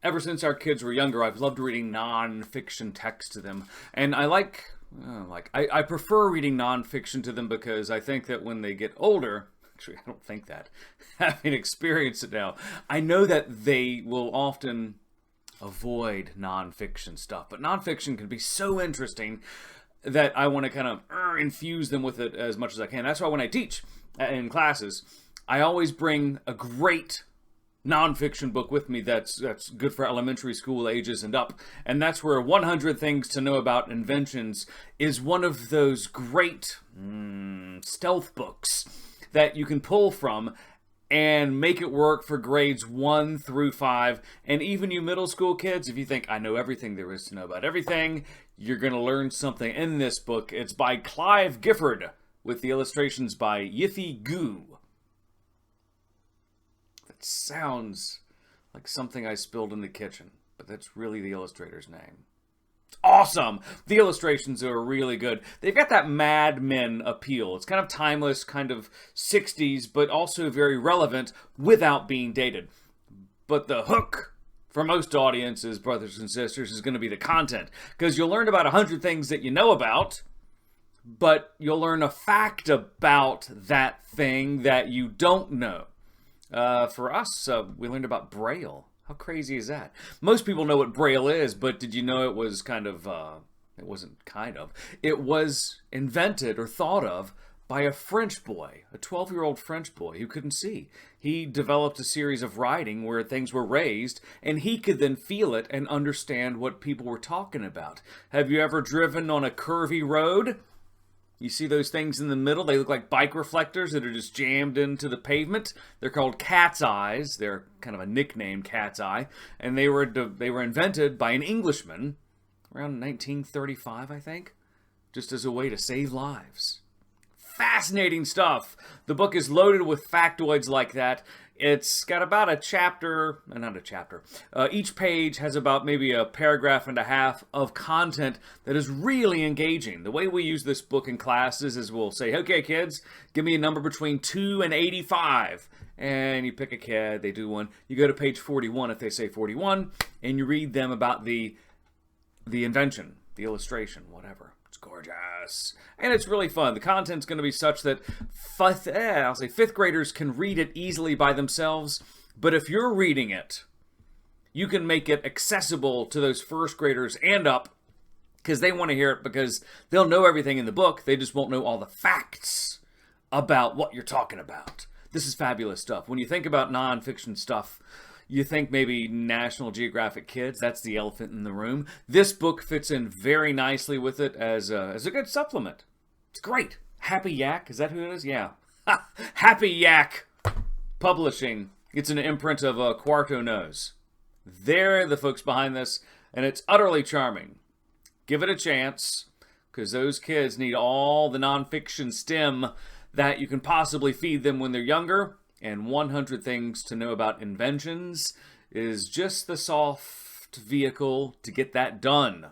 ever since our kids were younger, I've loved reading nonfiction text to them. And I prefer reading nonfiction to them because I think that when they get older, actually, I don't think that, having experienced it now, I know that they will often avoid nonfiction stuff. But nonfiction can be so interesting that I want to kind of infuse them with it as much as I can. That's why when I teach in classes, I always bring a great nonfiction book with me that's good for elementary school ages and up. And that's where 100 Things to Know About Inventions is one of those great stealth books that you can pull from and make it work for grades 1 through 5. And even you middle school kids, if you think, I know everything there is to know about everything, you're going to learn something in this book. It's by Clive Gifford, with the illustrations by Yiffy Goo. That sounds like something I spilled in the kitchen, but that's really the illustrator's name. Awesome! The illustrations are really good. They've got that Mad Men appeal. It's kind of timeless, kind of 60s, but also very relevant without being dated. But the hook for most audiences, brothers and sisters, is going to be the content. Because you'll learn about 100 things that you know about, but you'll learn a fact about that thing that you don't know. For us, we learned about Braille. How crazy is that? Most people know what Braille is, but did you know it was it wasn't kind of. It was invented or thought of by a French boy, a 12-year-old French boy who couldn't see. He developed a series of writing where things were raised, and he could then feel it and understand what people were talking about. Have you ever driven on a curvy road? You see those things in the middle? They look like bike reflectors that are just jammed into the pavement. They're called cat's eyes. They're kind of a nickname, cat's eye. And they were invented by an Englishman around 1935, I think, just as a way to save lives. Fascinating stuff. The book is loaded with factoids like that. It's got about each page has about maybe a paragraph and a half of content that is really engaging. The way we use this book in classes is we'll say, okay, kids, give me a number between 2 and 85. And you pick a kid, they do one. You go to page 41 if they say 41, and you read them about the invention, the illustration, whatever. It's gorgeous. And it's really fun. The content's going to be such that fifth graders can read it easily by themselves. But if you're reading it, you can make it accessible to those first graders and up, because they want to hear it, because they'll know everything in the book. They just won't know all the facts about what you're talking about. This is fabulous stuff. When you think about nonfiction stuff, you think maybe National Geographic Kids, that's the elephant in the room. This book fits in very nicely with it as a good supplement. It's great. Happy Yak, is that who it is? Yeah. Happy Yak Publishing. It's an imprint of Quarto Knows. They're the folks behind this, and it's utterly charming. Give it a chance, because those kids need all the nonfiction stem that you can possibly feed them when they're younger. And 100 Things to Know About Inventions is just the soft vehicle to get that done.